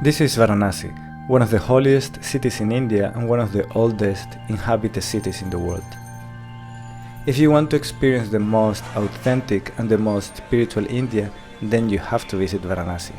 This is Varanasi, one of the holiest cities in India and one of the oldest inhabited cities in the world. If you want to experience the most authentic and the most spiritual India, then you have to visit Varanasi.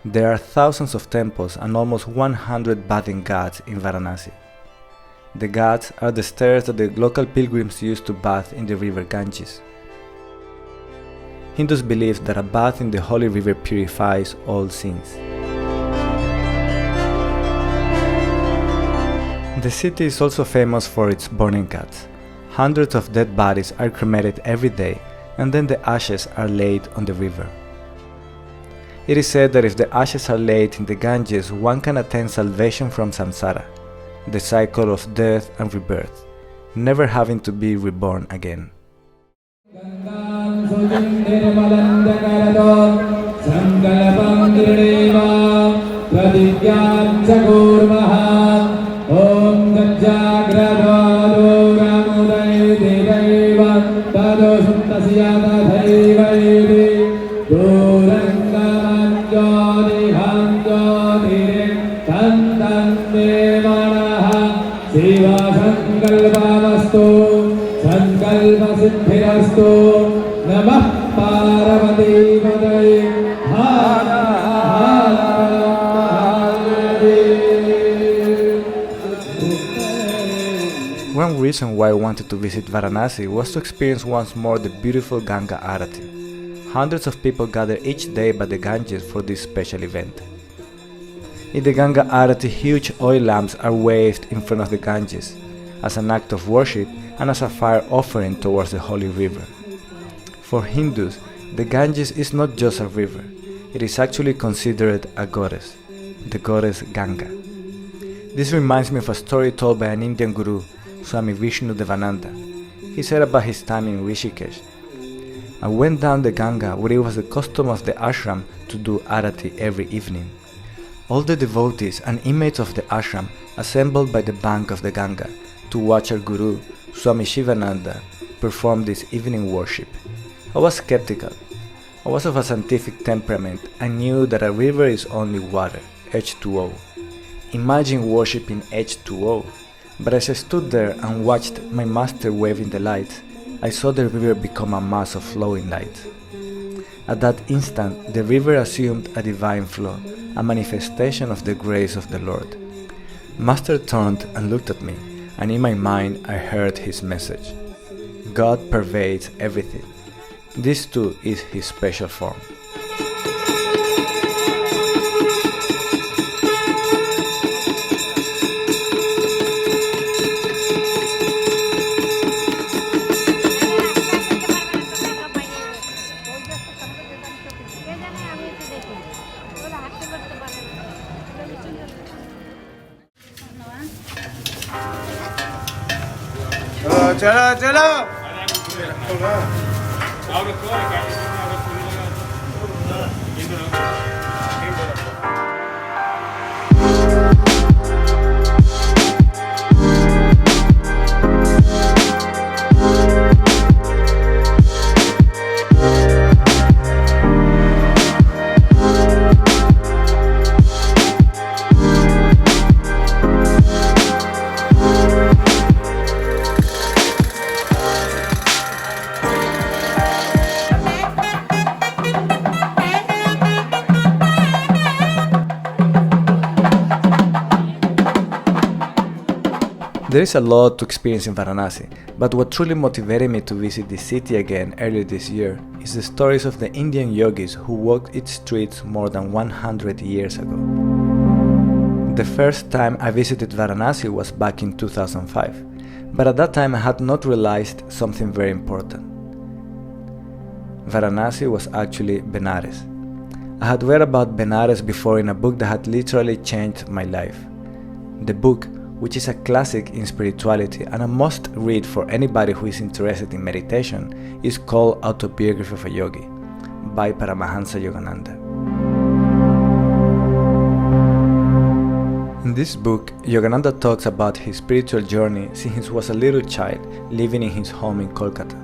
There are thousands of temples and almost 100 bathing ghats in Varanasi. The ghats are the stairs that the local pilgrims use to bath in the river Ganges. Hindus believe that a bath in the holy river purifies all sins. The city is also famous for its burning ghats. Hundreds of dead bodies are cremated every day, and then the ashes are laid on the river. It is said that if the ashes are laid in the Ganges, one can attain salvation from samsara, the cycle of death and rebirth, never having to be reborn again. One reason why I wanted to visit Varanasi was to experience once more the beautiful Ganga Arati. Hundreds of people gather each day by the Ganges for this special event. In the Ganga Arati, huge oil lamps are waved in front of the Ganges as an act of worship and as a fire offering towards the holy river. For Hindus, the Ganges is not just a river, it is actually considered a goddess, the goddess Ganga. This reminds me of a story told by an Indian guru, Swami Vishnu Devananda. He said about his time in Rishikesh, "I went down the Ganga where it was the custom of the ashram to do arati every evening. All the devotees and inmates of the ashram assembled by the bank of the Ganga to watch our guru, Swami Shivananda, perform this evening worship. I was skeptical. I was of a scientific temperament and knew that a river is only water, H2O. Imagine worshipping H2O. But as I stood there and watched my master waving the lights, I saw the river become a mass of flowing light. At that instant, the river assumed a divine flow, a manifestation of the grace of the Lord. Master turned and looked at me, and in my mind I heard his message. God pervades everything. This too is his special form." चलो चलो There is a lot to experience in Varanasi, but what truly motivated me to visit the city again earlier this year is the stories of the Indian yogis who walked its streets more than 100 years ago. The first time I visited Varanasi was back in 2005, but at that time I had not realized something very important. Varanasi was actually Benares. I had read about Benares before in a book that had literally changed my life. The book, which is a classic in spirituality and a must read for anybody who is interested in meditation, is called Autobiography of a Yogi by Paramahansa Yogananda. In this book, Yogananda talks about his spiritual journey since he was a little child living in his home in Kolkata.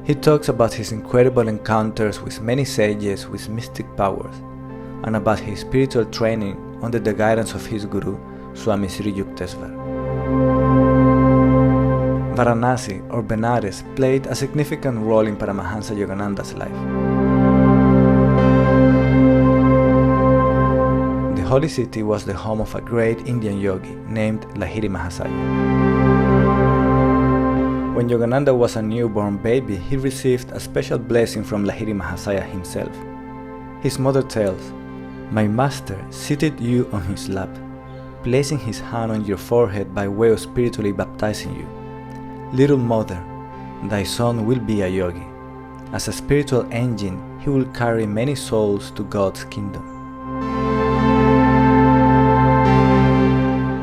He talks about his incredible encounters with many sages with mystic powers and about his spiritual training under the guidance of his guru, Swami Sri Yukteswar. Varanasi or Benares played a significant role in Paramahansa Yogananda's life. The holy city was the home of a great Indian yogi named Lahiri Mahasaya. When Yogananda was a newborn baby, he received a special blessing from Lahiri Mahasaya himself. His mother tells, "My master seated you on his lap, placing his hand on your forehead by way of spiritually baptizing you. Little mother, thy son will be a yogi. As a spiritual engine, he will carry many souls to God's kingdom."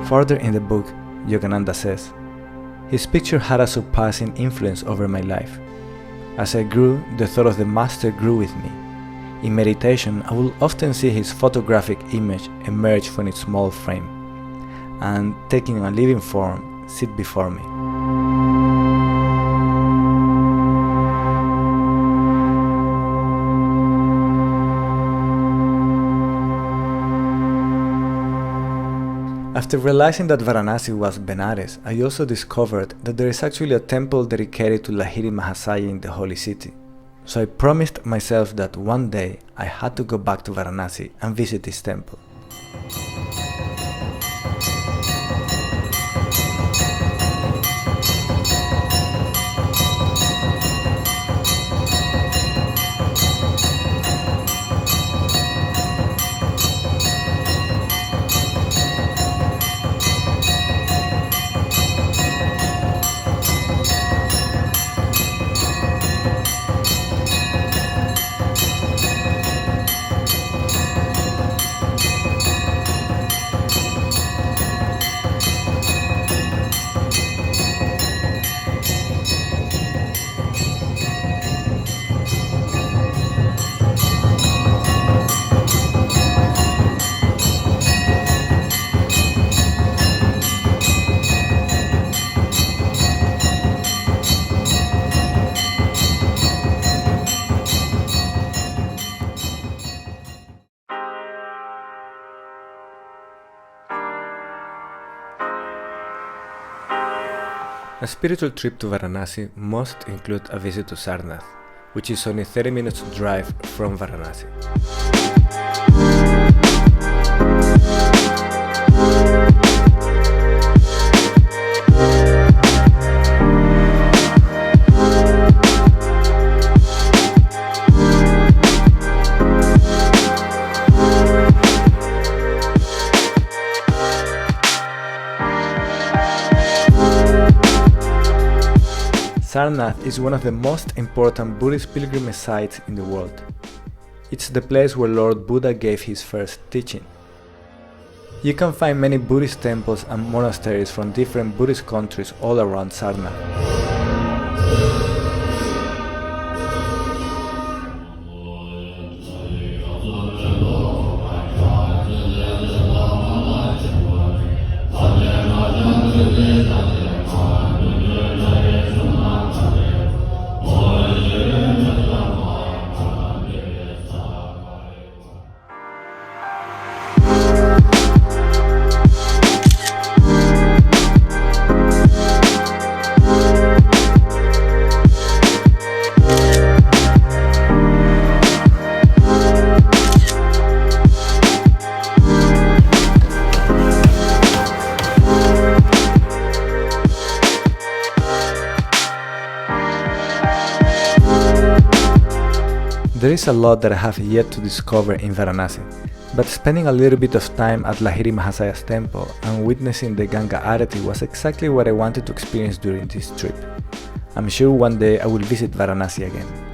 Further in the book, Yogananda says, "His picture had a surpassing influence over my life. As I grew, the thought of the master grew with me. In meditation, I will often see his photographic image emerge from its small frame, and taking a living form, sit before me." After realizing that Varanasi was Benares, I also discovered that there is actually a temple dedicated to Lahiri Mahasaya in the holy city. So I promised myself that one day I had to go back to Varanasi and visit this temple. A spiritual trip to Varanasi must include a visit to Sarnath, which is only 30 minutes drive from Varanasi. Sarnath is one of the most important Buddhist pilgrimage sites in the world. It's the place where Lord Buddha gave his first teaching. You can find many Buddhist temples and monasteries from different Buddhist countries all around Sarnath. There is a lot that I have yet to discover in Varanasi, but spending a little bit of time at Lahiri Mahasaya's temple and witnessing the Ganga Arati was exactly what I wanted to experience during this trip. I'm sure one day I will visit Varanasi again.